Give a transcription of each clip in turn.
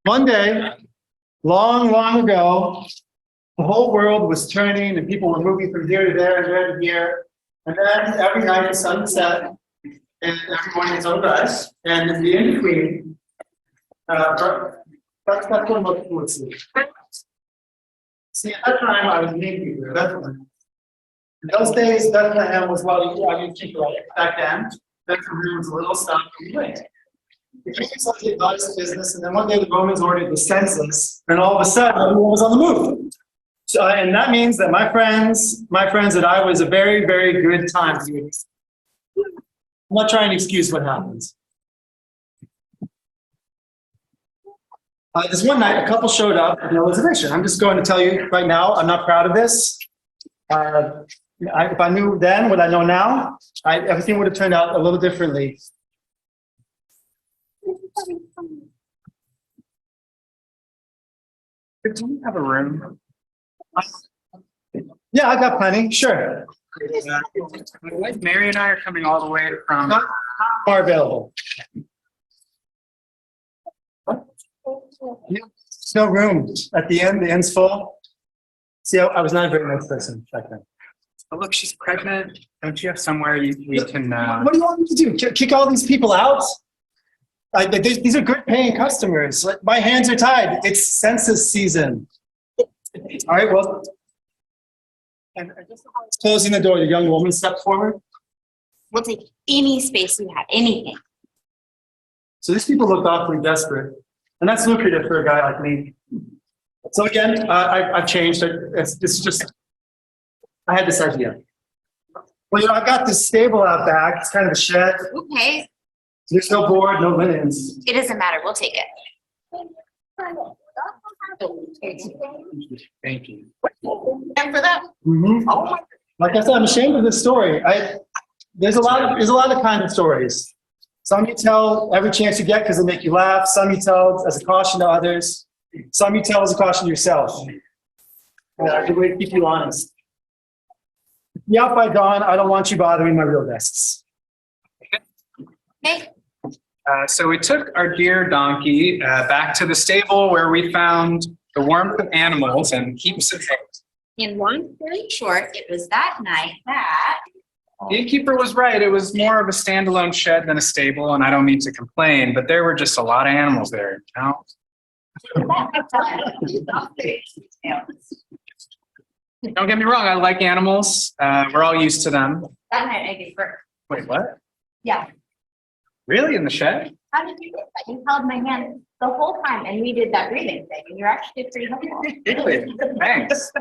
One day, long, long ago, the whole world was turning and people were moving from here to there and there to here. And then every night the sun would set and every morning the sun would rise. And in the in-between, that's what most people would see. See, at that time, I was an innkeeper, Bethlehem. In those days, Bethlehem was you keep right. Back then, Bethlehem was a little stop from the way. The king started advised the business, and then one day the Romans ordered the census, and all of a sudden, everyone was on the move. So, and that means that my friends, that I was a very, very good time. I'm not trying to excuse what happens. This one night, a couple showed up at the reservation. I'm just going to tell you right now, I'm not proud of this. If I knew then what I know now, everything would have turned out a little differently. Do you have a room? Yeah, I got plenty, sure. My wife Mary and I are coming all the way from. Not far available. Yeah, there's no room at the inn. The inn's full. See, I was not a very nice person back then. Oh, look, she's pregnant. Don't you have somewhere we can? What do you want me to do? Kick all these people out? These are good paying customers. Like, my hands are tied. It's census season. All right, well. And just as I was closing the door, the young woman stepped forward. We'll take any space you have, anything. So these people looked awfully desperate. And that's lucrative for a guy like me. So again, I've changed. It's just, I had this idea. Well, I've got this stable out back. It's kind of a shed. Okay, There's no board, no linens. it doesn't matter. We'll take it. Thank you. And for that, Like I said, I'm ashamed of this story. There's a lot of kind of stories. Some you tell every chance you get because they make you laugh. Some you tell as a caution to others. Some you tell as a caution to yourself. A good way to keep you honest. Be out by dawn. I don't want you bothering my real guests. okay, So we took our dear donkey back to the stable where we found the warmth of animals and heaps of eggs. in long story short, it was that night that The innkeeper was right. It was more of a standalone shed than a stable, and I don't mean to complain, but there were just a lot of animals there. You know? Don't get me wrong. I like animals. We're all used to them. that night I gave birth. Wait, what? Yeah. Really? In the shed? How did you do that? You held my hand the whole time and we did that breathing thing and you're actually pretty helpful. Really? Thanks.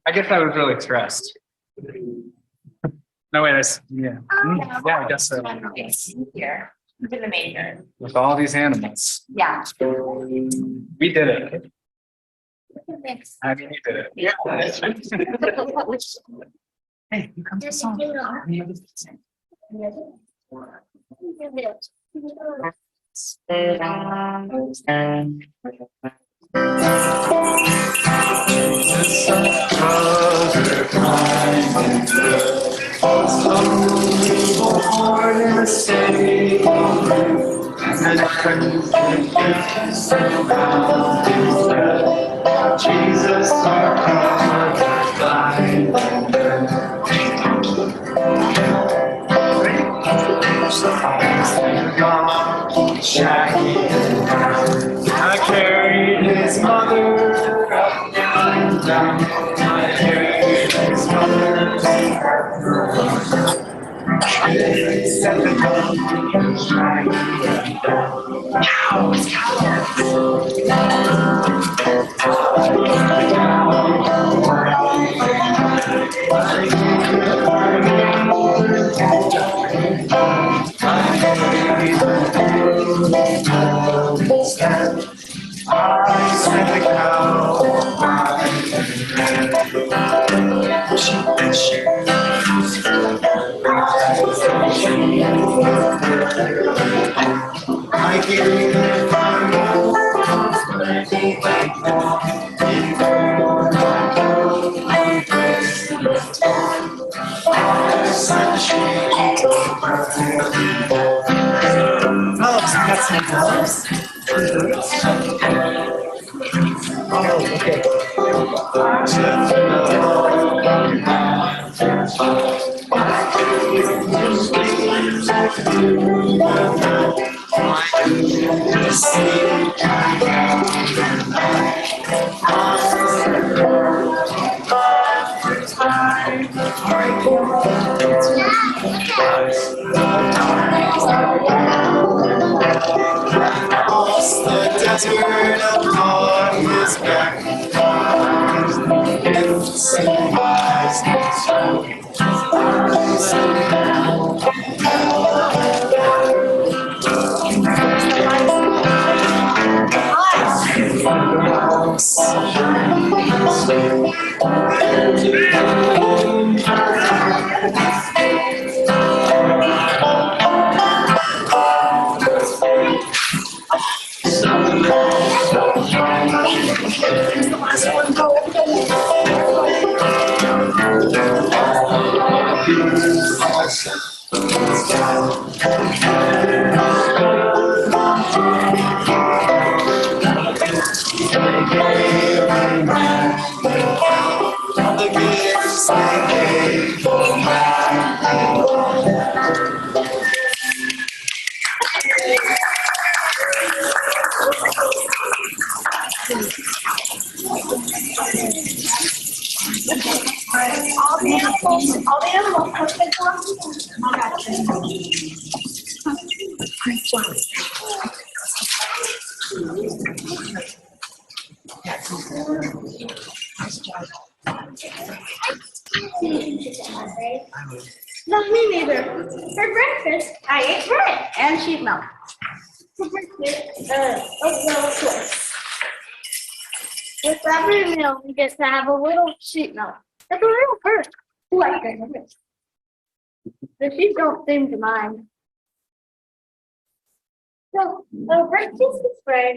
I guess I was really stressed. No, wait, yeah. Yeah, I guess so. Here, to the major. With all these animals. Yeah. We did it. Thanks. I mean, we did it. Yeah. Hey, you come to the song. Jesus, our Shaggy and brown. I carried his mother up and down. I carried his mother. They said the dog was shaggy and brown. Now it's I said the cow, sheep and sheep. I gave her my nose, but I think I said she got some gloves. Oh, okay. Across the desert upon his back. Gifts and lies the gifts they gave. All the animals perfect ones. No, me neither. For breakfast, I ate bread and sheep milk. For breakfast, oatmeal of course. With every meal, we get to have a little sheep milk. Like a real person who likes it. The sheep don't seem to mind. So, breakfast is bread,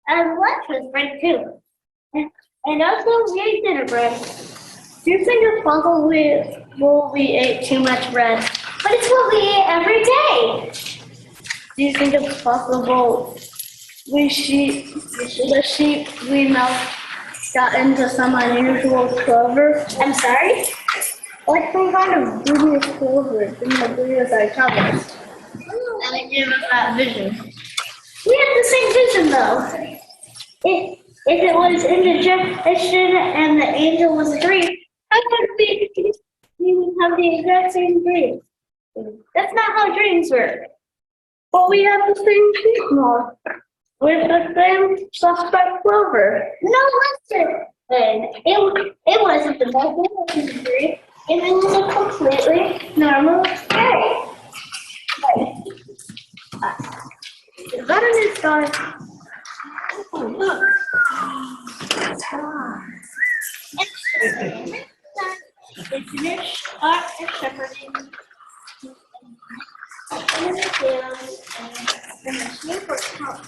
and lunch was bread too. And also, we ate dinner bread. Do you think it's possible we ate too much bread? But it's what we eat every day. Do you think it's possible the sheep we milked got into some unusual clover? I'm sorry? Like some kind of dubious clover in the blue of our covers. And it gave us that vision. We have the same vision though. If it was indigestion and the angel was a dream, how could we have the exact same dream? That's not how dreams work. But we have the same signal with the same suspect clover. No, listen. It wasn't the most dream. It was a completely normal day. Is that a new sky? Oh, look. They finished art and shepherding. And the fields and the sheep were strong.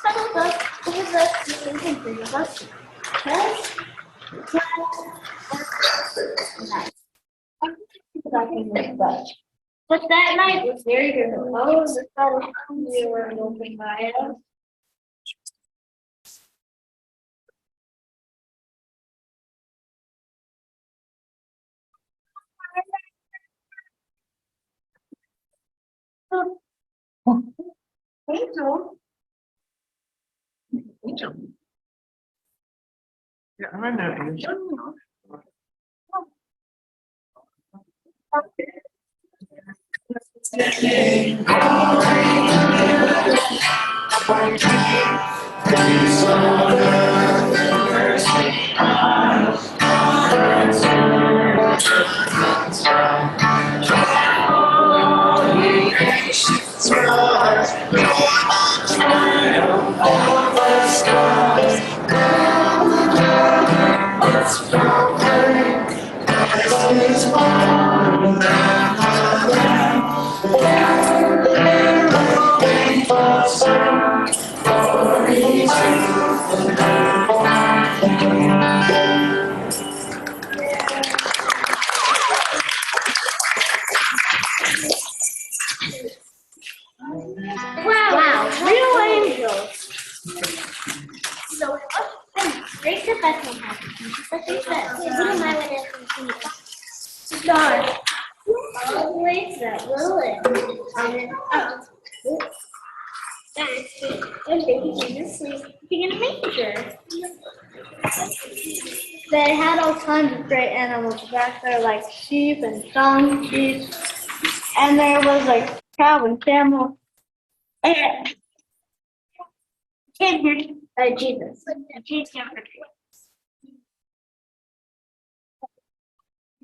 Settled up with us and three of us. But that night was very good. Oh, the thought of we were moving by us. Angel. Angel. Yeah, I know Angel. Wow, that's what happened. That's what he said. What am I gonna do? God. Always that little and and babies in the sleeping in a manger. They had all kinds of great animals back there, like sheep and donkeys, and there was like cow and camel. And came here, Jesus. Jesus came here.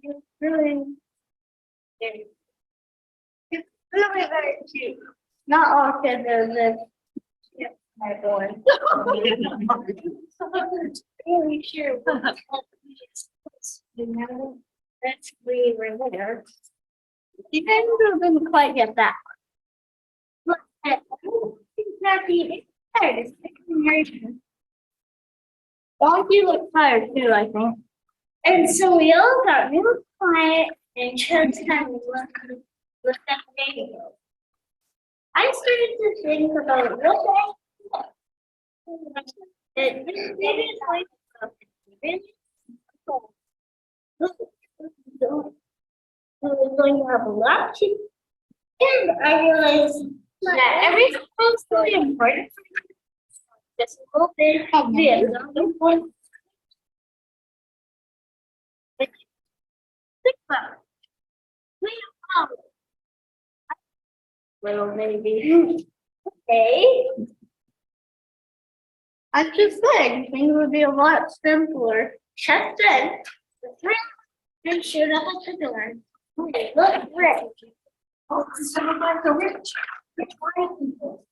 It's really, it's really very cute. Not all kids are this. Yeah, my boy. Really sure. You know, that's we were there. You guys didn't quite get that. Look at not the tired. Donkey looked tired too, I think. And so we all got real quiet and chose time to look at the baby. I started to think about what it maybe it's like we're going to have a lot to, and I realized that everything's supposed to be important. Just a little bit of this. Think about it. We have little baby. Okay. I'm just saying, things would be a lot simpler. Just then, the three and showed up at the door. They looked rich. Oh, some of the rich. The quiet people.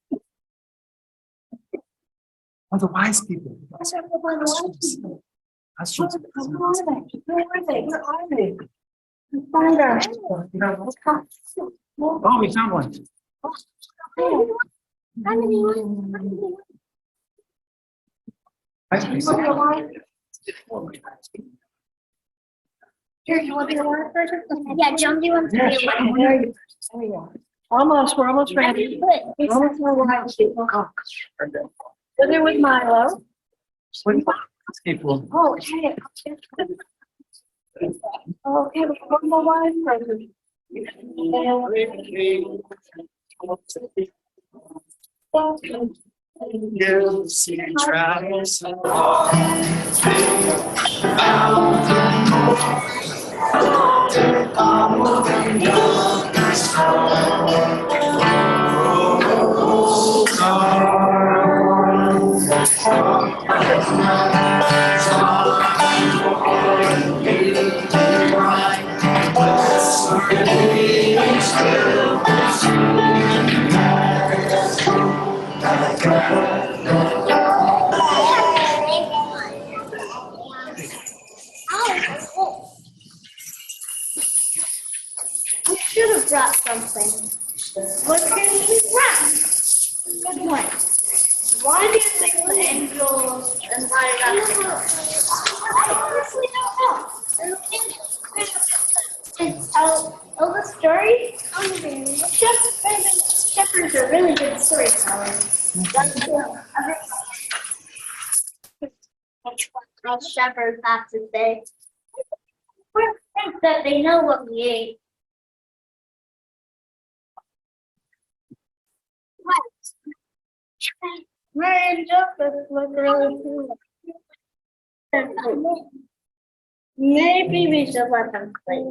Oh, the wise people. What's up with the wise people? That's true. Where are they? Where are they? Where are they? Find them. Oh, we found one. Wise people. Here, you want to be a water person? Yeah, John, do you want to be a water There you go. Almost, we're almost ready. person? Almost more wise people. So there was Milo. Wise people. Oh, hey. Okay, we have one more wise person. You see trials I should have brought something. What can we brought? Good one. Why do you think the angels invited us? I honestly don't know. And tell the story. Shepherds are really good storytellers. What shepherds have to say. We think that they know what we ate. Mary and Joseph look really cool. Maybe we should let them play.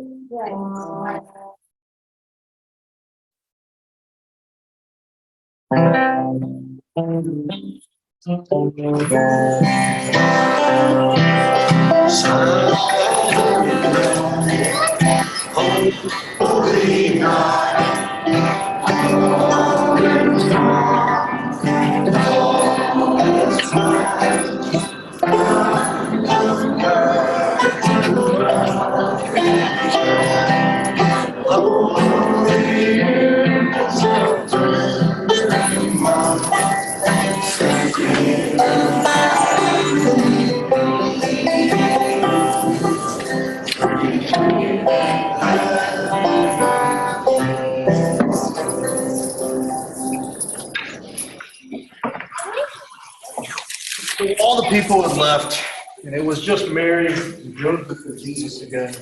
All the people had left. And it was just Mary, Joseph, and Jesus again,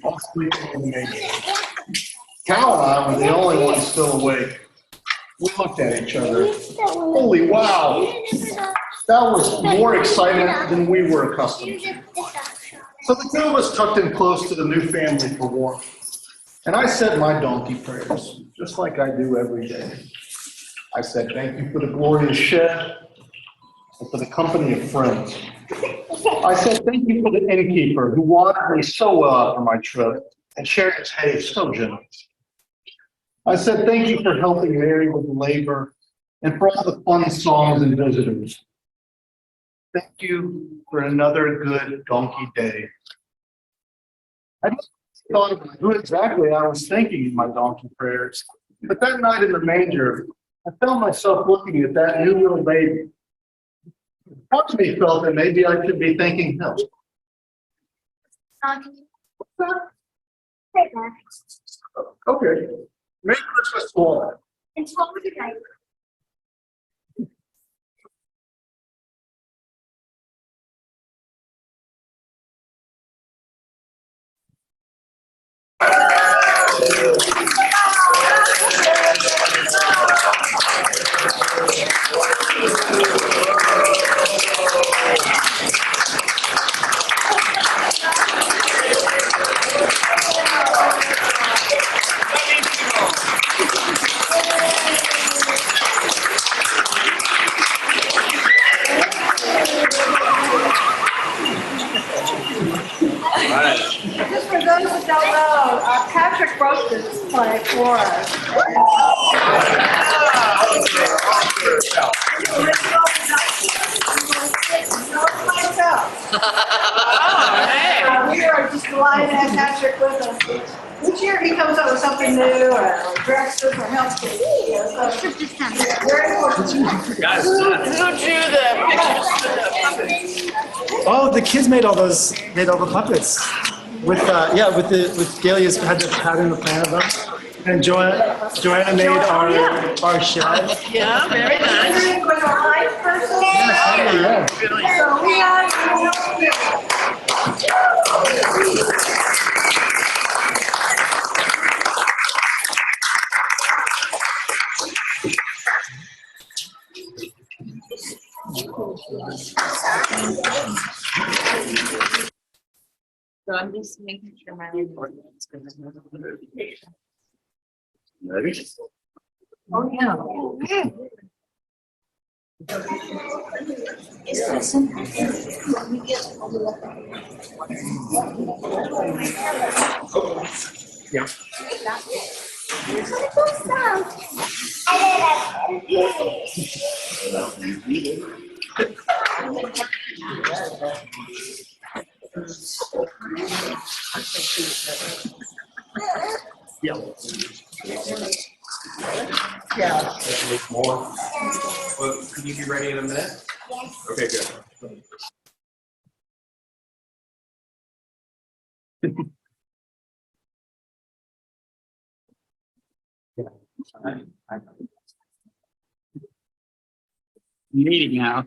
all sleeping in the manger. Cal and I were the only ones still awake. We looked at each other. Holy wow! That was more excitement than we were accustomed to. So the two of us tucked in close to the new family for warmth. And I said my donkey prayers, just like I do every day. I said, thank you for the glorious shed and for the company of friends. I said, thank you for the innkeeper who watered me so well after my trip and shared his hay so generous. I said, thank you for helping Mary with the labor and for all the fun songs and visitors. Thank you for another good donkey day. I just thought about who exactly I was thinking in my donkey prayers. But that night in the manger, I found myself looking at that new little baby. Part of me felt that maybe I should be thanking him. Okay. Merry Christmas to all. And so good night. Just for those who don't know, Patrick wrote this play for us. We are just delighted to have Patrick with us. Each year he comes up with something new or directs us or helps us. Very important. Who drew the pictures for the puppets? Oh, the kids made all the puppets. With Galia's had the pattern, the plan of them. And Joanna made our shed. Yeah, very nice. With our life person. Yeah. Brilliant. So we are. So I'm just making sure my report is good. Ready? Oh, yeah. Yeah. Yeah. Yeah. More. Well, can you be ready in a minute? Yes. Okay, good. Meeting now.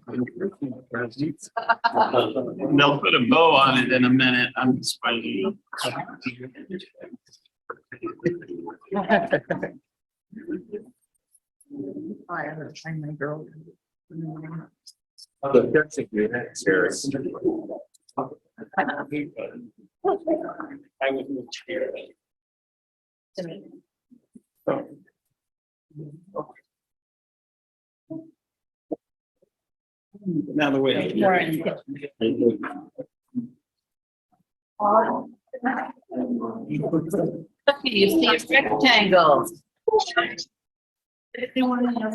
They'll put a bow on it in a minute. I'm just waiting. I haven't trained my girl. That's a good answer. I would move chair. Now the way. You see a rectangle. If you want to know.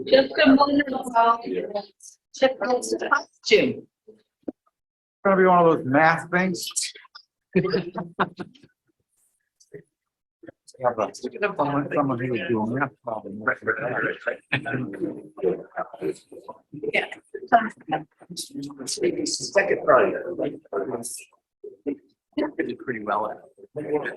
Just a moment. Check out the costume. Gonna be one of those math things. Someone who was doing math problem. Yeah. Second Friday. Did pretty well at We're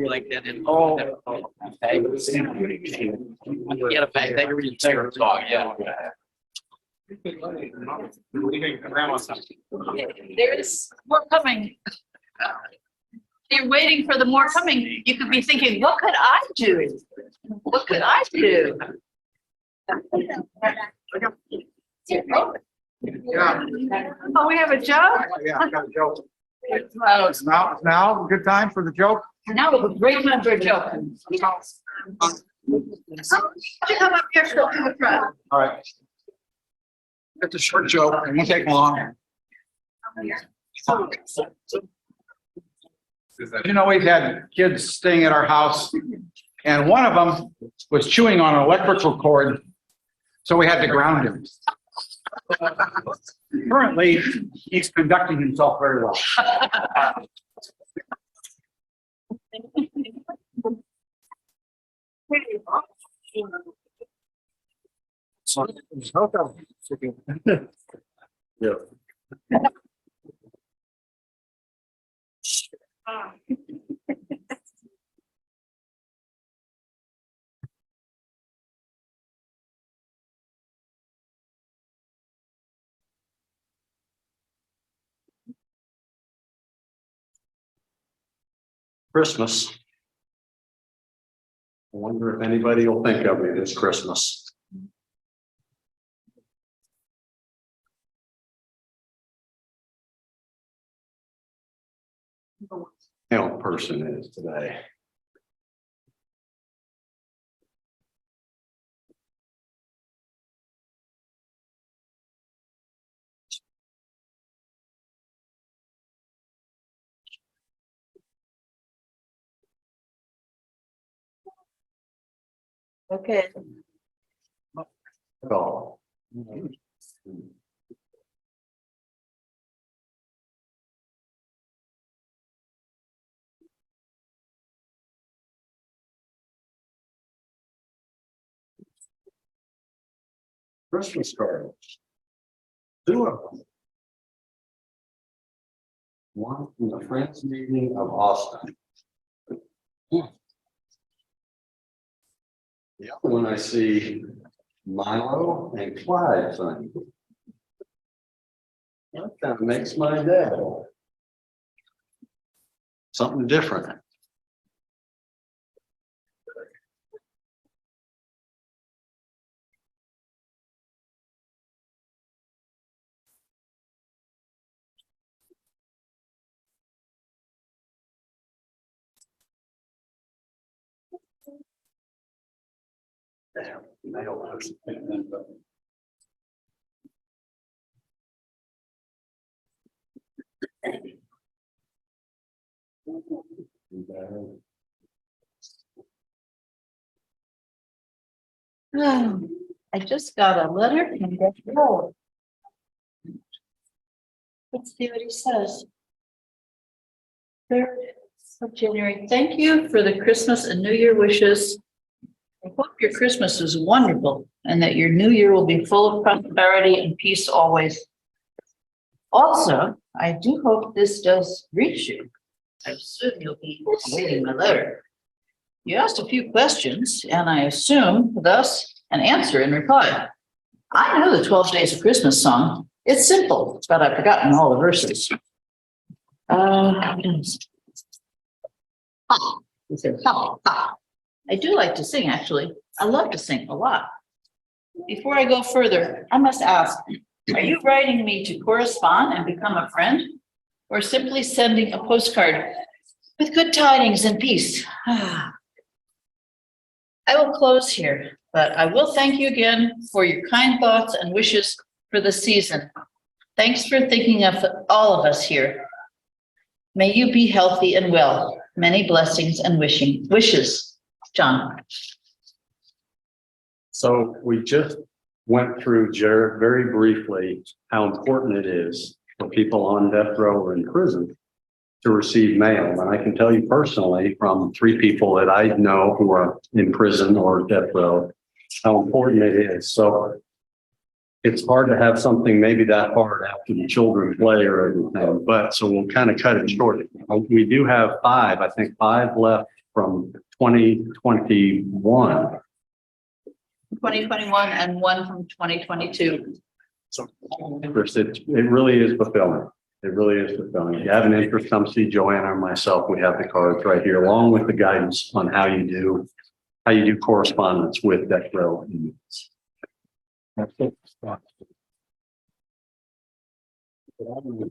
like that in. Oh. Get a bag, they read the dog, yeah. Leaving grandma's house. There's more coming. You're waiting for the more coming. You could be thinking, what could I do? What could I do? Oh, we have a joke? Yeah, I got a joke. Well, Now, a good time for the joke? now it's a great time for a joke. You come up here, so to the front. All right. It's a short joke, it won't take long. You know, we've had kids staying at our house, and one of them was chewing on an electrical cord, so we had to ground him. Currently, he's conducting himself very well. Yeah. Christmas. I wonder if anybody will think of me this Christmas. How a person is today. Okay. Oh. Christmas cards. Two of them. One from the Friends meeting of Austin. The other one I see Milo and Clyde signing. That kind of makes my day. Something different. Damn, mail person. I just got a letter from Jeff Rowe. Let's see what he says. 3rd of January. Thank you for the Christmas and New Year wishes. I hope your Christmas is wonderful and that your New Year will be full of prosperity and peace always. Also, I do hope this does reach you. I assume you'll be awaiting my letter. You asked a few questions, and I assume thus an answer in reply. I know the 12 Days of Christmas song. It's simple, but I've forgotten all the verses. He said, ha. I do like to sing, actually. I love to sing a lot. Before I go further, I must ask, are you writing me to correspond and become a friend? Or simply sending a postcard with good tidings and peace? I will close here, but I will thank you again for your kind thoughts and wishes for the season. Thanks for thinking of all of us here. May you be healthy and well. Many blessings and wishes. John. So we just went through, Jared, very briefly, how important it is for people on death row or in prison to receive mail. And I can tell you personally from 3 people that I know who are in prison or death row, how important it is. So it's hard to have something maybe that hard after the children play or everything, but so we'll kind of cut it short. We do have 5, I think 5 left from 2021. 2021 and 1 from 2022. Chris, it really is fulfilling. It really is fulfilling. If you have an interest, come see Joanna or myself. We have the cards right here, along with the guidance on how you do correspondence with death row inmates. That's it.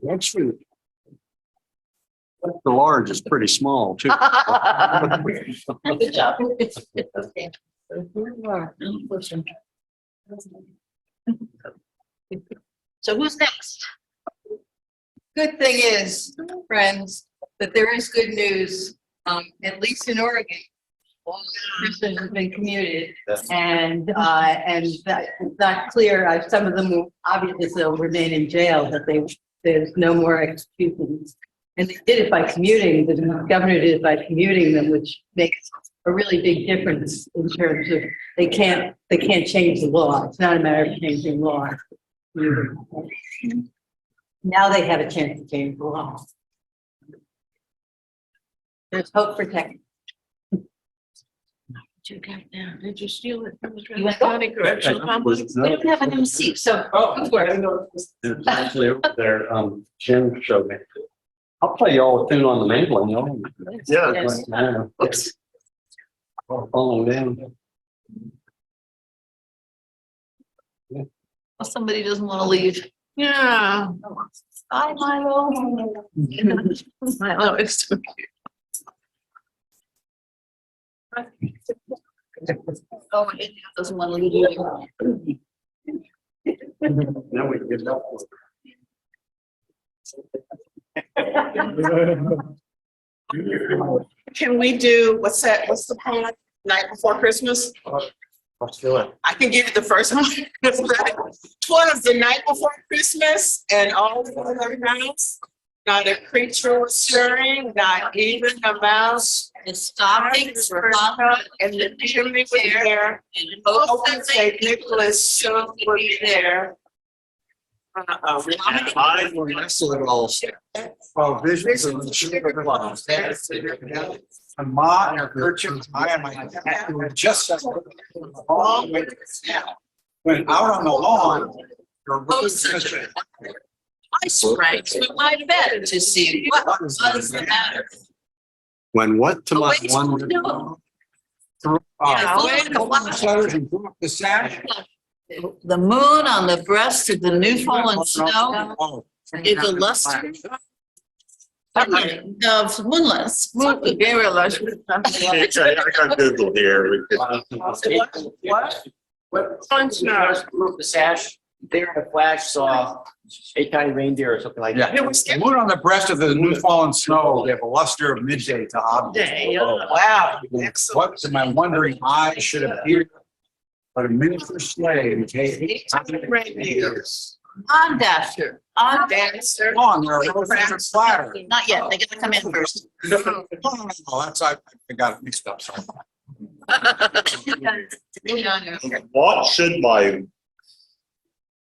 Actually, the large is pretty small too. Good job. Okay. So who's next? Good thing is, friends, that there is good news, at least in Oregon. All the prisoners have been commuted, and that it's not clear. Some of them will obviously still remain in jail, but there's no more executions. And they did it by commuting. The governor did it by commuting them, which makes a really big difference in terms of they can't change the law. It's not a matter of changing law. Now they have a chance to change the law. There's hope for Texas. Did you steal it from the county correctional complex? We don't have an MC, so. Oh, It's actually over there. Jim showed me. I'll play y'all a tune on the mandolin. Y'all. Yes. Oops. Follow down. Somebody doesn't want to leave. Yeah. Bye, Milo. Milo, it's too Oh, it doesn't want to leave you. Now we can get that. Can we do, what's the plan? Night before Christmas? Let's do it. I can give you the first one. Twas the night before Christmas, and all the other house, not a creature was stirring, not even a mouse. The stockings were hung And the chimney was there, and oh, St. Nicholas soon would be there. I will wrestle it all. Well, visions of the sugar plums. And Ma and her kerchief, I and my dad were just long way when out on the lawn. Your I sprang to my bed to see what was the matter. When what to my Wait, one. no. Letters and blew up the sash. The moon on the breast of the new fallen snow Oh, is a luster of moonless. Very lustrous. I got Google here. What? The sash, there in a flash saw 8 tiny reindeer or something like that. yeah. The moon on the breast of the new fallen snow, they have a luster of midday to obvious. Wow. What am I wondering? I should appear. But a miniature sleigh. Reindeers. On Dasher. On Dancer. On there, it's flatter. Not yet. They get to come in first. No, that's, I got it mixed up, sorry. What should my,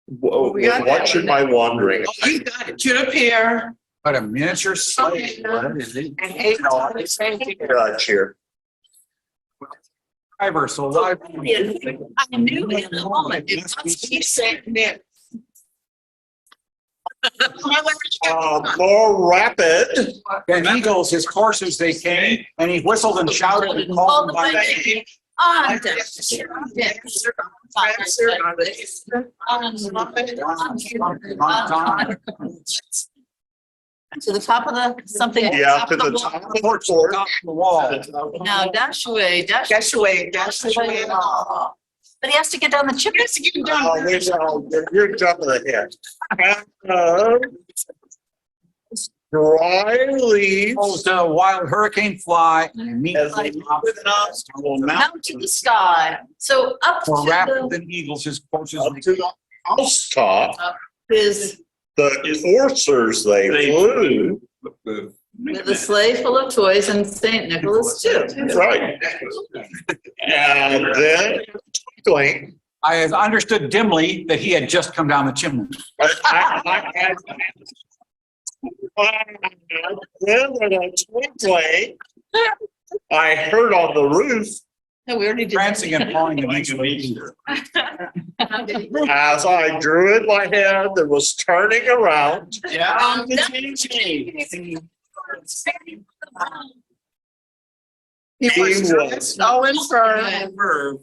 what should my wandering? Oh, you got it. Should appear. But a miniature sleigh. And 8 tiny reindeer. Got you. Driver, so live. I knew in a moment. It must be He said Nick. More rapid. And eagles, his coursers, they came, and he whistled and shouted and called them by name. on Dasher. To the top of the something. Yeah, to the top of the porch. Top of the wall. Now dash away, dash. Dash away, dash away. But he has to get down the chip. Yes, you Oh, done. you're jumping ahead. Dry leaves. Oh, the wild hurricane fly. And meet As they with an obstacle mount Mount to the sky. So up more rapid to than eagles, his coursers. up to the housetop. the is The coursers they flew. with a sleigh full of toys and St. Nicholas too. That's right. And then twinkling, I understood dimly that he had just come down the chimney. then with a twinkling, I heard on the roof, No, we already did. Prancing and pawing and making as I drew in my head that was turning around. Yeah. He was all in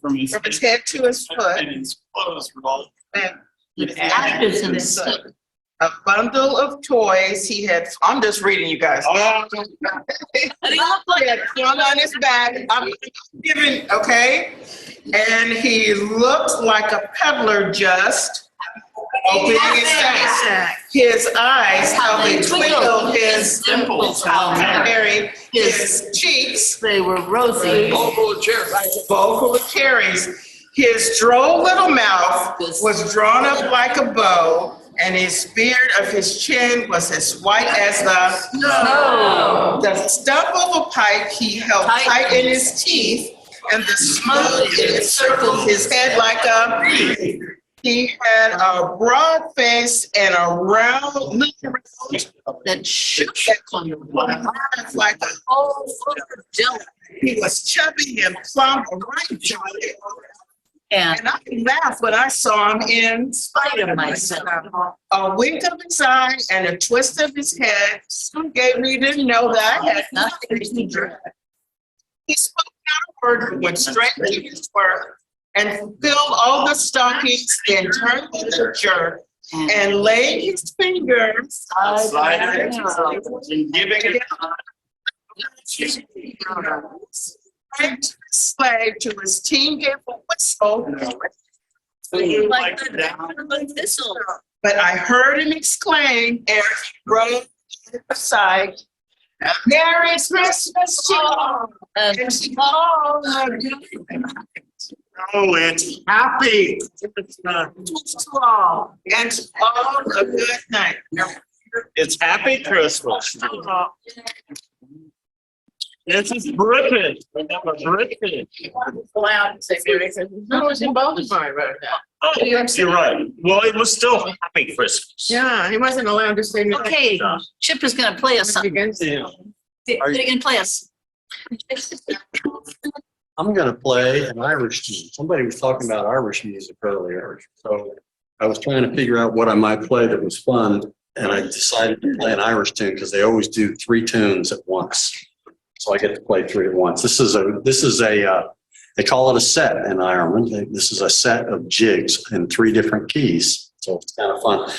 from his head to his foot. And his clothes were all. Ashes and soot. A bundle of toys. He had, I'm just reading you guys. He had one on his back. I'm giving, okay? And he looked like a peddler just opening his sack. His eyes, how they twinkled, his dimples, how very, his cheeks. They were rosy. Both full of cherries. His droll little mouth was drawn up like a bow, and his beard of his chin was as white as the snow. The stump of a pipe he held tight in his teeth, and the smoke encircled his head like a wreath. He had a broad face and a round little mouth That shook like a whole jelly. he was chubby and plump, right jolly. And And I laughed when I saw him in spite of myself. a wink of his eye and a twist of his head gave me to know that I had nothing to dread. He spoke not a word, but went straight to his work and filled all the stockings, then turned with a jerk and laid his fingers And giving it. slave to his team gave a whistle. Like the thistle. But I heard him exclaim ere he rode aside, "Merry Christmas to all, And and to all a good Oh, it's happy. to all, and to all a good night." It's happy Christmas. This is British. Remember British. allowed to say Merry Christmas. No, it's in Baltimore right now. Oh, you're right. Well, it was still happy Christmas. Yeah, he wasn't allowed to say. Okay, Chip is gonna play us something. What are you gonna play us? I'm gonna play an Irish tune. Somebody was talking about Irish music earlier, so I was trying to figure out what I might play that was fun, and I decided to play an Irish tune because they always do 3 tunes at once. So I get to play 3 at once. This is a they call it a set in Ireland. This is a set of jigs in 3 different keys, so it's kind of fun.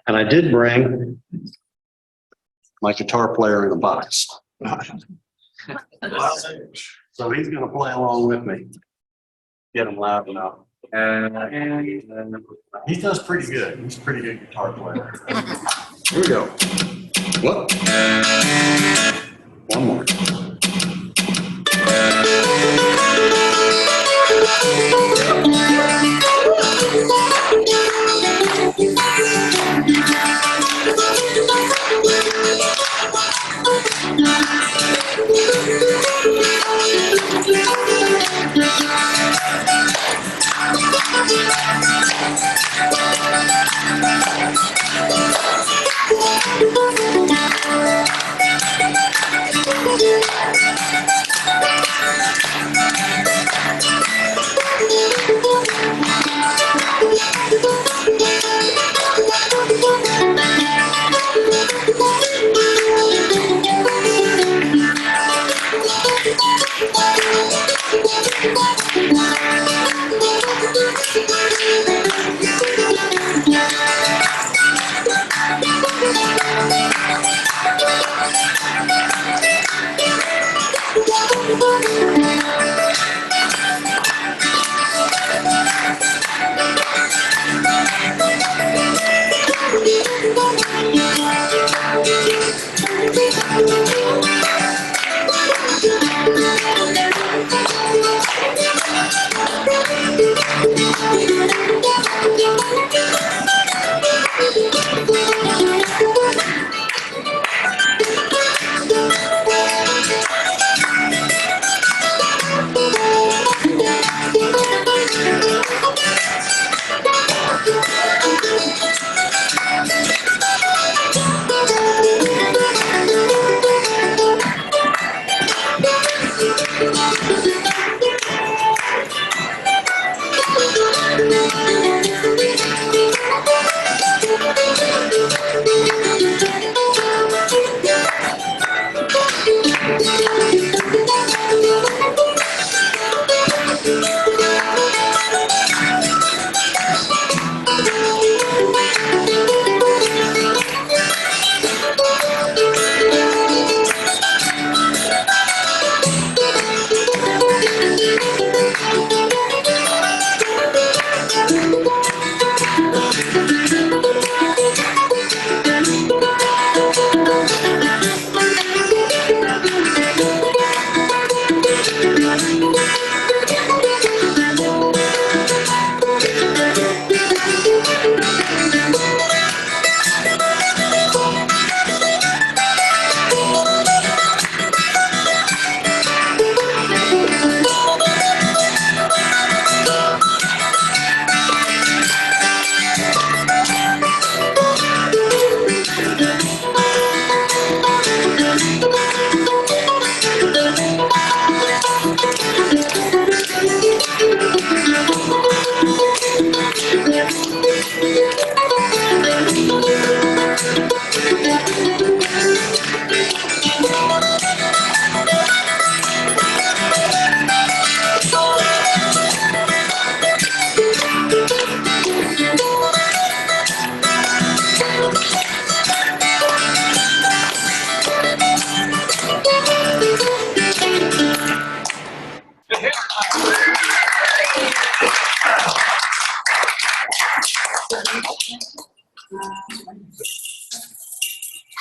And I did bring my guitar player in a box. So he's gonna play along with me. Get him loud enough. And he does pretty good. He's a pretty good guitar player. Here we go. Whoop. One more.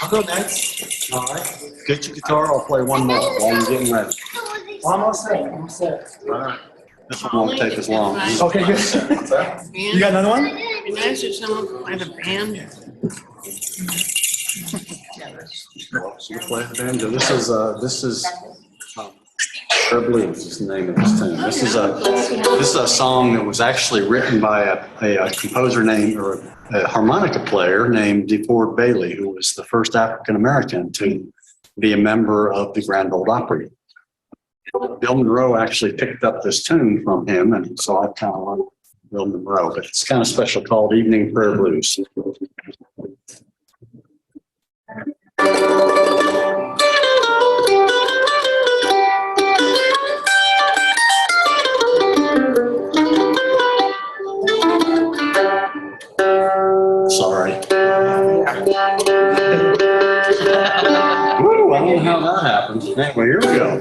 I'll go next. All right. Get your guitar, I'll play one more while you're getting ready. Almost there, almost there. All right. This one won't take as long. Okay, good. You got another one? It'd be nice if someone could find a band. So you play the banjo. This is Air Blues is the name of this tune. This is a song that was actually written by a composer named, or a harmonica player named DeFord Bailey, who was the first African-American to be a member of the Grand Ole Opry. Bill Monroe actually picked up this tune from him, and so I kind of learned Bill Monroe, but it's kind of special, called Evening Prayer Blues. Sorry. Woo, I don't know how that happened. Anyway, here we go.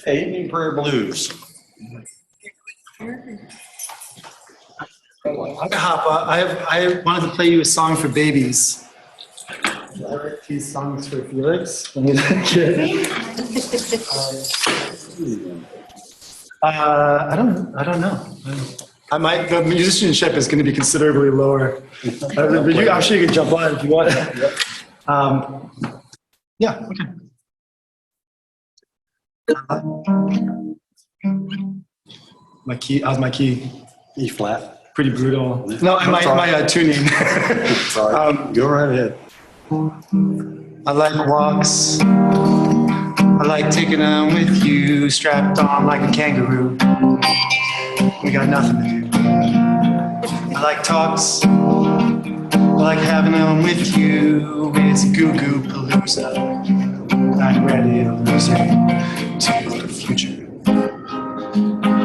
Evening Prayer Blues. I'm gonna hop up. I wanted to play you a song for babies. I write these songs for Felix when he was a kid. I don't know. The musicianship is going to be considerably lower. I'm sure you can jump on if you want. Yeah. Okay. My key. How's my key? E flat. Pretty brutal. No, my tuning. Sorry. Go right ahead. I like walks. I like taking them with you, strapped on like a kangaroo. We got nothing to do. I like talks. I like having them with you. It's Goo Goo Palooza. I'm ready to lose it to the future.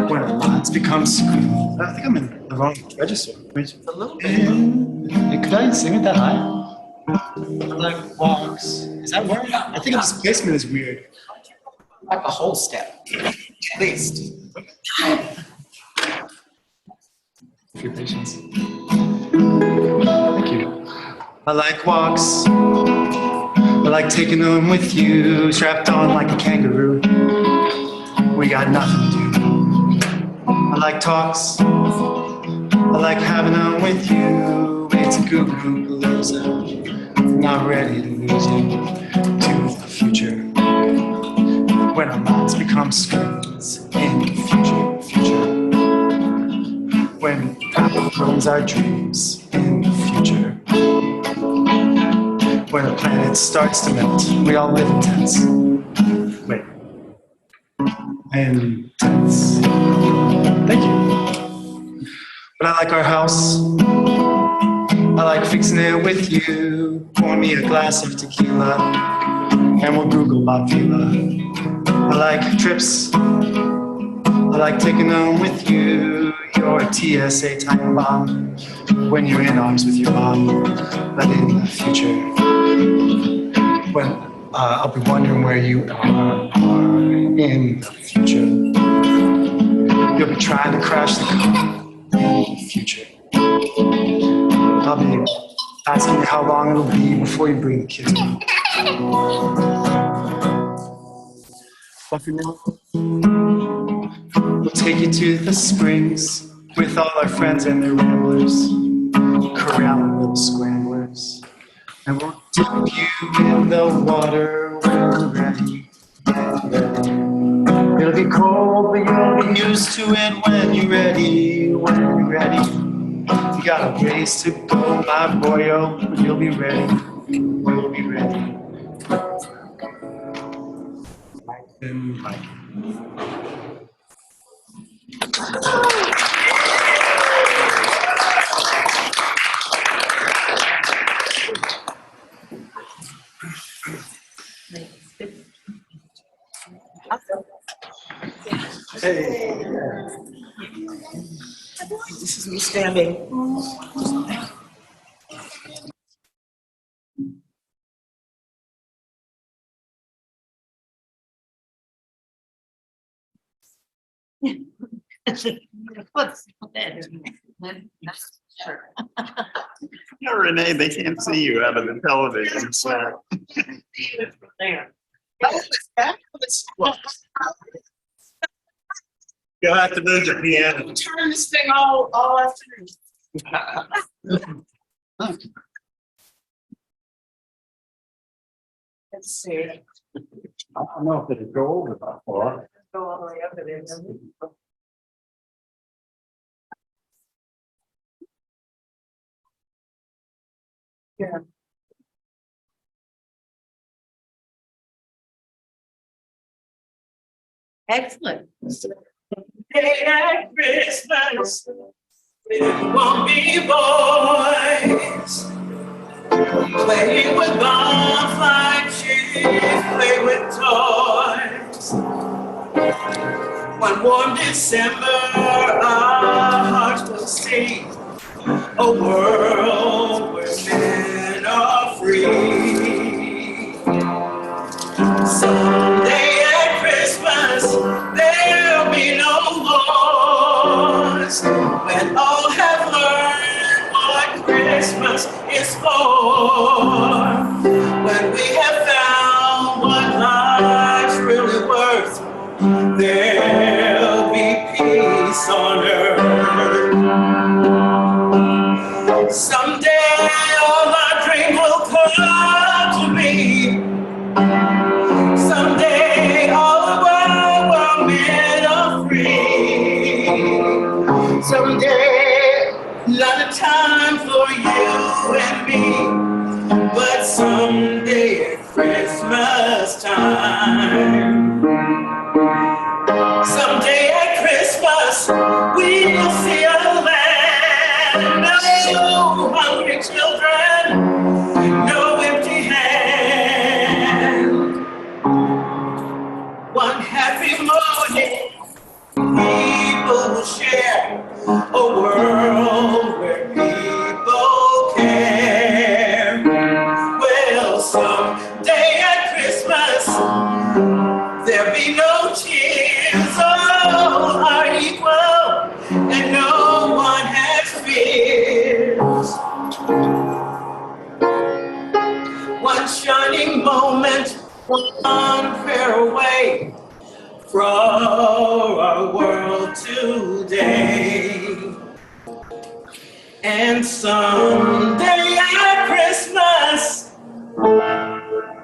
When our minds become screwed. I think I'm in the wrong register. A little bit. Could I sing it that high? I like walks. Is that weird? I think this placement is weird. Like a whole step, at least. For your patience. Thank you. I like walks. I like taking them with you, strapped on like a kangaroo. We got nothing to do. I like talks, I like having them with you. It's a goo-goo palooza. Not ready to lose you to the future. When our minds become screens in the future. When Apple ruins our dreams in the future. When the planet starts to melt, we all live in tents. Wait. In tents. Thank you. But I like our house. I like fixing it with you. Pour me a glass of tequila, and we'll Google La Vila. I like trips. I like taking them with you. You're a TSA time bomb when you're in arms with your mom. But in the future, when I'll be wondering where you are in the future. You'll be trying to crash the car in the future. I'll be asking you how long it'll be before you bring the kids home. Fluffy milk. We'll take you to the springs with all our friends and their ramblers, corralling little scramblers. And we'll dip you in the water when we're ready. It'll be cold, but you'll be used to it when you're ready. When you're ready. You got a ways to go, my boyo, but you'll be ready. We'll be ready. Mike. Hey. This is me standing. What's that? Sure. No, Renee, they can't see you out of the television, so. There. You'll have to move the piano. Turn this thing all afternoon. Let's see. I don't know if it'd go over that far. Go all the way up to there, doesn't it? Yeah. Excellent. Day at Christmas, it won't be boys. Play with bonfire chips, play with toys. One warm December, our hearts will see a world where men are free. Someday at Christmas, there'll be no wars. When all have learned what Christmas is for. When we have found what life's really worth, there'll be peace on earth. Someday all our dreams will come to me. Someday all the world men are free. Someday not a time for you and me, but someday at Christmas time. Someday at Christmas we will see a land. No hungry children, no empty hand. One happy morning, people will share a world where people care. Well, someday at Christmas, there'll be no tears. All are equal, and no one has fears. one shining moment, one prayer away from our world today. And someday at Christmas,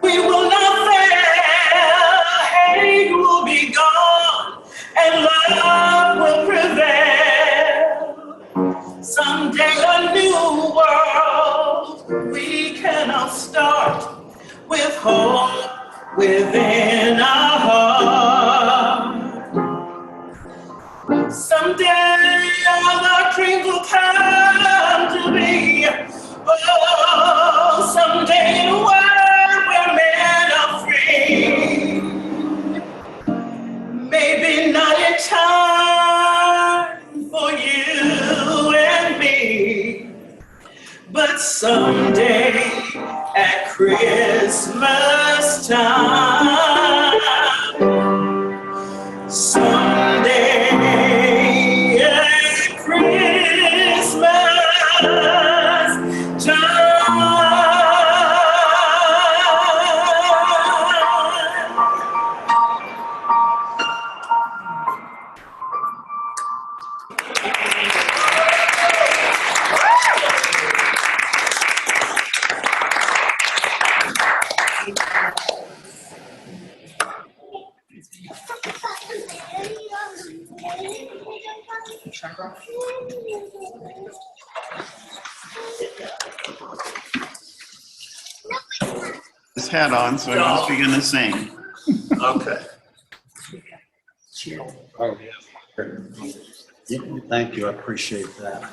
we will not fail. Hate will be gone and love will prevail. Someday a new world we can all start with hope within our heart. Someday all our dreams will come to be. Oh, someday in a world where men are free. Maybe not in time for you and me, but someday at Christmas time. Someday at Christmas time. His hat on, so he must be gonna sing. Okay. Thank you, I appreciate that.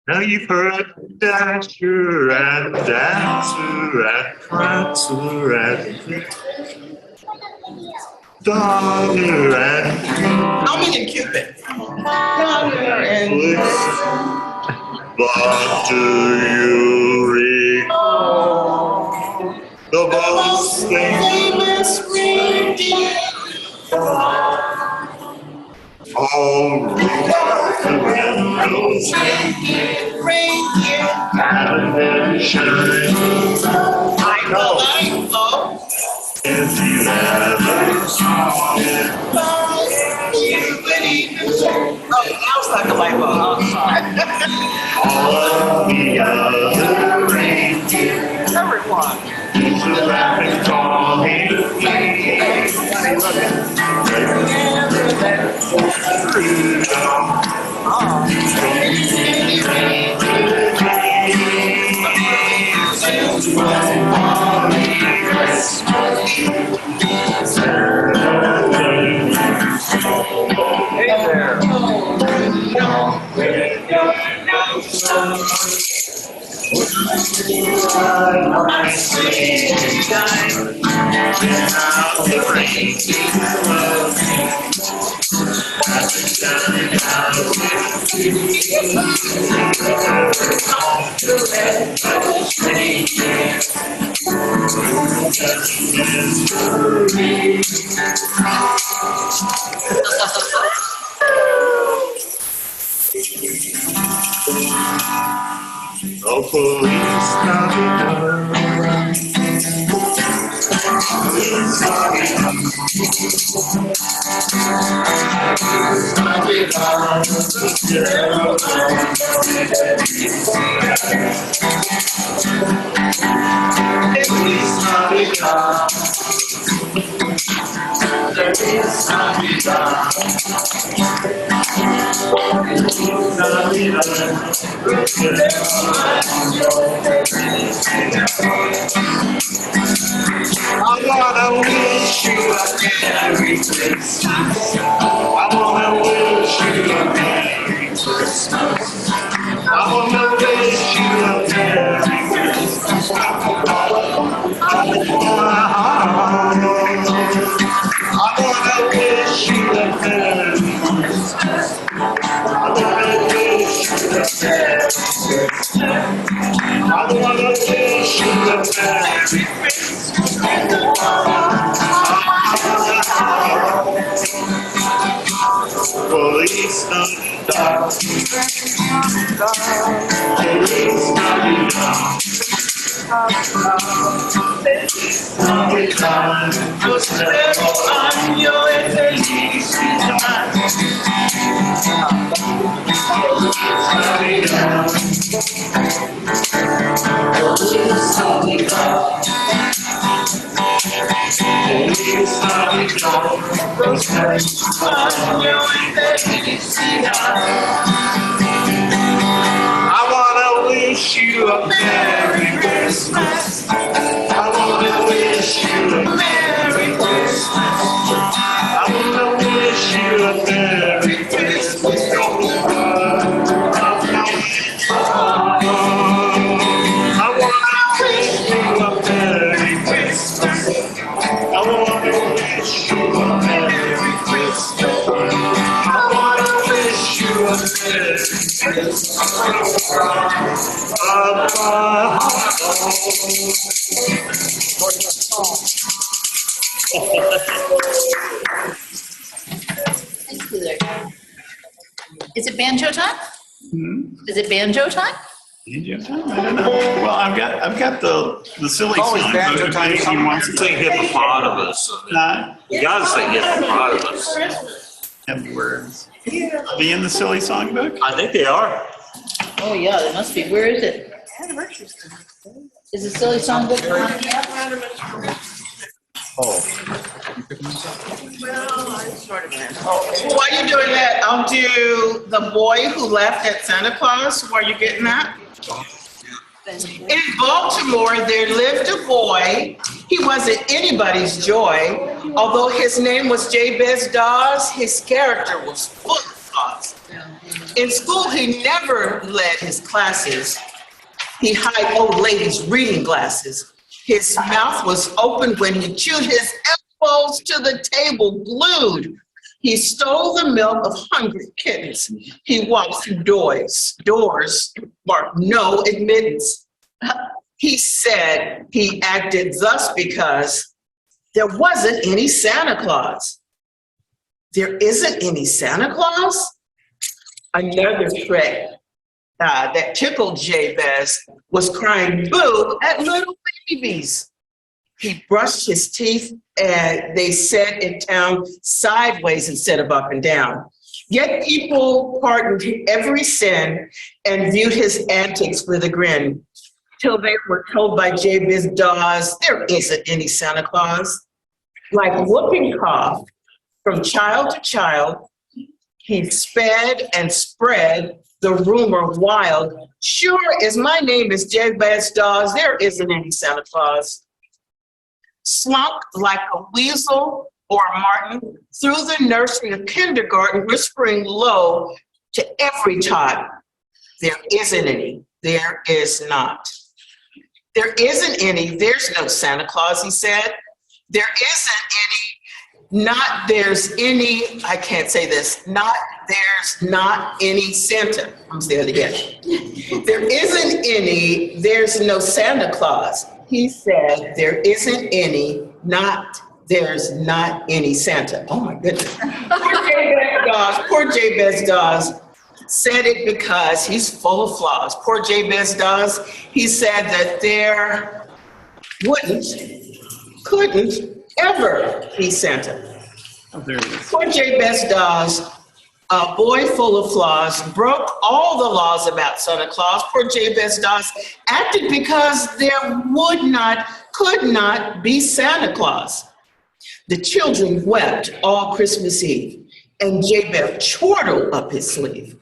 Now you've heard Dasher and Dancer and Prancer and Donner and Coming and Cupid. Donner and but do you recall the most famous reindeer? All reindeer. adventure. I know. If you ever saw it, Oh, that was like a light bulb. I'm sorry. all of the other reindeer. Everyone. It's a rapid calling. Hey there. Oh, police I wanna wish you a Merry Christmas. I wanna wish you a Merry Christmas. I wanna wish you a Merry Christmas. I wanna wish you a Merry Christmas. I wanna wish you a Merry Christmas. I wanna wish you a Merry Christmas. Well, Feliz Navidad. Feliz Navidad. Navidad, próspero año de felicidad. Feliz Navidad. Feliz Navidad. Feliz Navidad, próspero año de felicidad. I wanna wish you a Merry Christmas. I wanna wish you a Merry Christmas. I wanna wish you a Merry Christmas. I wanna wish you a Merry Christmas. I wanna wish you a Merry Christmas. I wanna wish you a Merry Christmas. Thank you there. Is it banjo time? Is it banjo time? I don't know. Well, I've got the silly song. Always banjo time. He wants to Say hippopotamus. You gotta say hippopotamus. have words. Are they in the silly songbook? I think they are. Oh, yeah, there must be. Where is it? Is the silly songbook on the app? While you're doing that, I'll do The Boy Who Laughed at Santa Claus. While you're getting that. In Baltimore, there lived a boy. He wasn't anybody's joy. Although his name was Jabez Dawes, his character was full of flaws. In school, he never led his classes. He hid old ladies' reading glasses. His mouth was open when he chewed, his elbows to the table glued. He stole the milk of hungry kittens. He walked through doors marked no admittance. He said he acted thus because there wasn't any Santa Claus. There isn't any Santa Claus? Another trick that tickled Jabez was crying boo at little babies. He brushed his teeth and they said in town sideways instead of up and down. Yet people pardoned every sin and viewed his antics with a grin till they were told by Jabez Dawes, there isn't any Santa Claus. Like whooping cough from child to child, he sped and spread the rumor wild. Sure as my name is Jabez Dawes, there isn't any Santa Claus. Slunk like a weasel or a martin through the nursery of kindergarten, whispering low to every child, there isn't any, there is not. There isn't any, there's no Santa Claus, he said. There isn't any, not there's any, I can't say this, not there's not any Santa. I'm saying it again. There isn't any, there's no Santa Claus. He said, there isn't any, not, there's not any Santa. Oh my goodness. Poor Jabez Dawes said it because he's full of flaws. Poor Jabez Dawes, he said that there couldn't ever be Santa. Oh, there it is. Poor Jabez Dawes, a boy full of flaws, broke all the laws about Santa Claus. Poor Jabez Dawes acted because there could not be Santa Claus. The children wept all Christmas Eve, and Jabez chortled up his sleeve.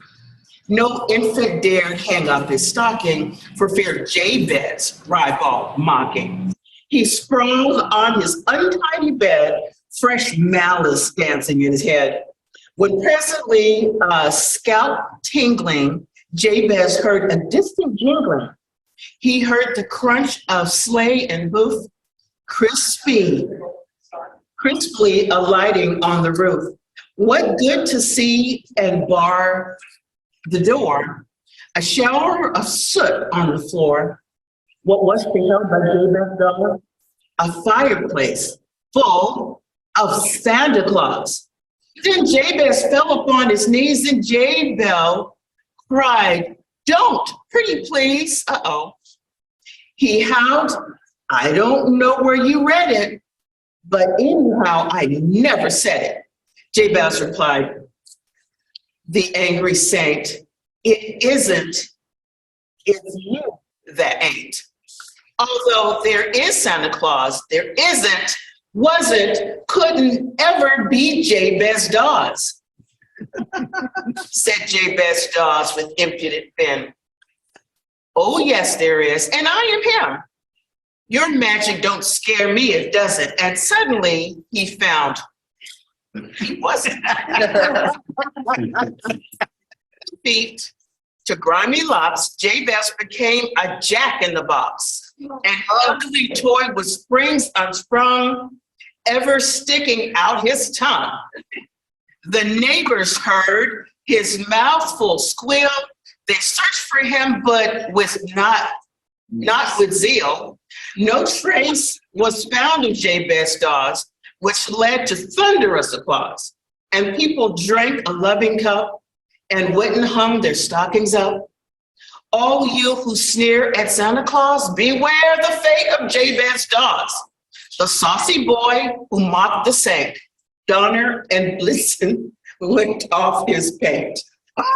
No infant dared hang up his stocking for fear Jabez ribald mocking. He sprawled on his untidy bed, fresh malice dancing in his head. When presently, scalp tingling, Jabez heard a distant jingling. He heard the crunch of sleigh and hoof, crisply alighting on the roof. What good to see and bar the door? A shower of soot on the floor. What was beheld by Jabez Dawes? A fireplace full of Santa Claus. Then Jabez fell upon his knees and Jabez cried, "Don't, pretty please." Uh-oh. He howled, "I don't know where you read it, but anyhow, I never said it." Jabez replied, "The angry saint, it isn't, it's you that ain't. Although there is Santa Claus, there isn't, wasn't, couldn't ever be Jabez Dawes," said Jabez Dawes with impudent fin. "Oh, yes, there is, and I am him. Your magic don't scare me, it doesn't." And suddenly he found he wasn't. Feet to grimy locks, Jabez became a jack in the box. An ugly toy with springs unsprung, ever sticking out his tongue. The neighbors heard his mouth full squeal. They searched for him, but with not with zeal. No trace was found of Jabez Dawes, which led to thunderous applause. And people drank a loving cup and went and hung their stockings up. All you who sneer at Santa Claus, beware the fate of Jabez Dawes, the saucy boy who mocked the saint. Donner and Blitzen licked off his paint. But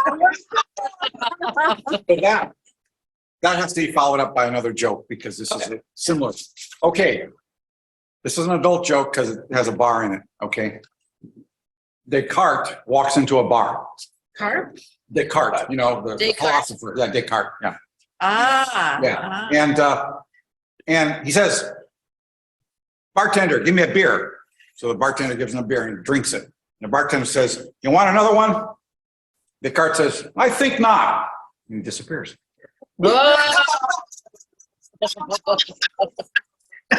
that has to be followed up by another joke because this is similar. Okay. This is an adult joke because it has a bar in it. Okay. Descartes walks into a bar. Descartes, you know, the philosopher. Yeah, Descartes. Yeah. Yeah. And he says, "Bartender, give me a beer." So the bartender gives him a beer and he drinks it. And the bartender says, "You want another one?" Descartes says, "I think not." And he disappears.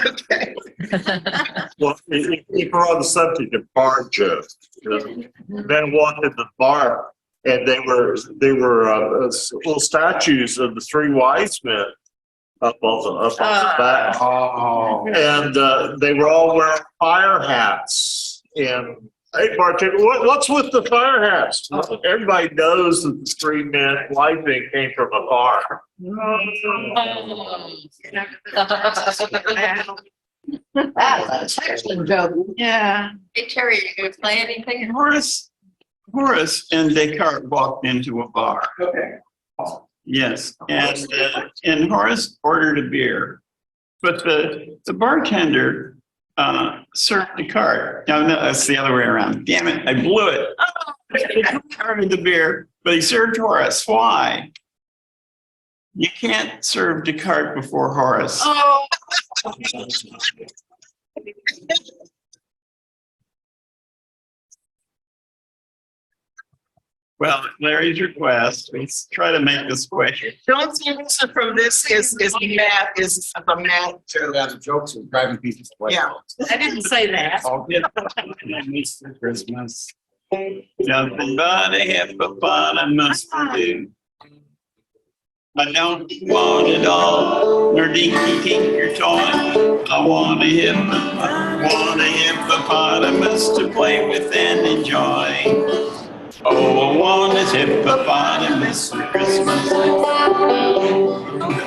Okay. Well, if we're on the subject of bar jokes, men walked in the bar and they were little statues of the three wise men up on the back. Oh. And they were all wearing fire hats. And hey, bartender, what's with the fire hats? Everybody knows that the three men wiping came from a bar. That's an excellent joke. Yeah. Hey, Terry, are you gonna play anything? Horace and Descartes walked into a bar. Okay. Yes, and Horace ordered a beer, but the bartender served Descartes. No, that's the other way around. Damn it, I blew it. He ordered the beer, but he served Horace. Why? You can't serve Descartes before Horace. Oh. Well, Larry's request, let's try to make this quick. Don't see Lisa from this is math, is a math joke. Yeah, the jokes are driving people away. Yeah. I didn't say that. I'll get Mr. Christmas. Nothing but a hippopotamus to do. I don't want it all, nor dinky tinker toy. I want a hippopotamus to play with and enjoy. Oh, I want a hippopotamus for Christmas.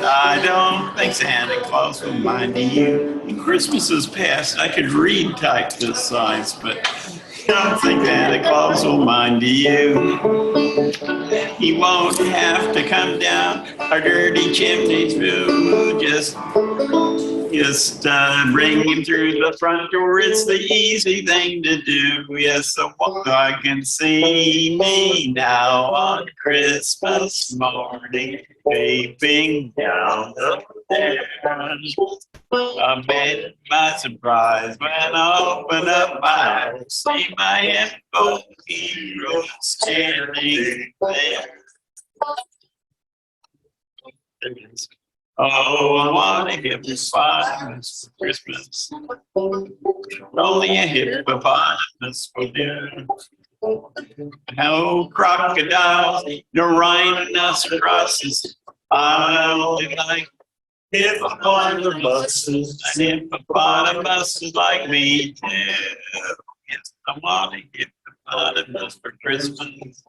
I don't think Santa Claus will mind you. When Christmas is past, I could read type this size, but I don't think Santa Claus will mind you. He won't have to come down our dirty chimneys, boo. Just bring him through the front door. It's the easy thing to do. Yes, the one I can see me now on Christmas morning, vaping down the stairs. Amid my surprise when I open up my eyes, see my info hero standing there. Oh, I want a hippopotamus for Christmas. Only a hippopotamus will do. No crocodiles, no rhinoceroses. I only like hippopotamuses. And hippopotamuses like me too. Yes, I want a hippopotamus for Christmas.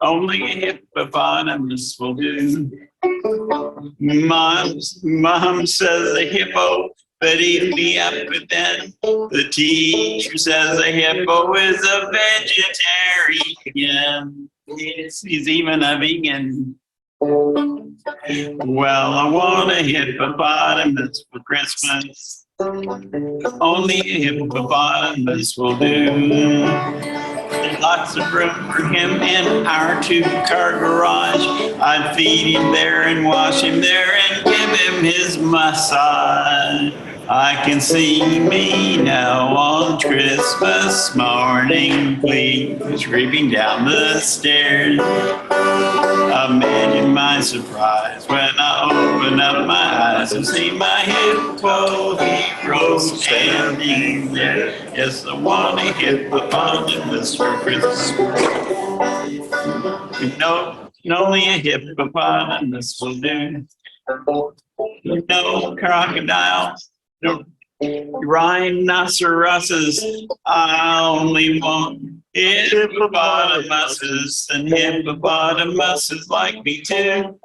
Only a hippopotamus will do. Mom says a hippo, but eat me up, but then the teacher says a hippo is a vegetarian. He's even a vegan. Well, I want a hippopotamus for Christmas. Only a hippopotamus will do. There's lots of room for him in our two-car garage. I'd feed him there and wash him there and give him his massage. I can see me now on Christmas morning, please, creeping down the stairs. Imagine my surprise when I open up my eyes and see my hippo hero standing there. Yes, I want a hippopotamus for Christmas. No, only a hippopotamus will do. No crocodile, no rhinoceroses. I only want hippopotamuses, and hippopotamuses like me too.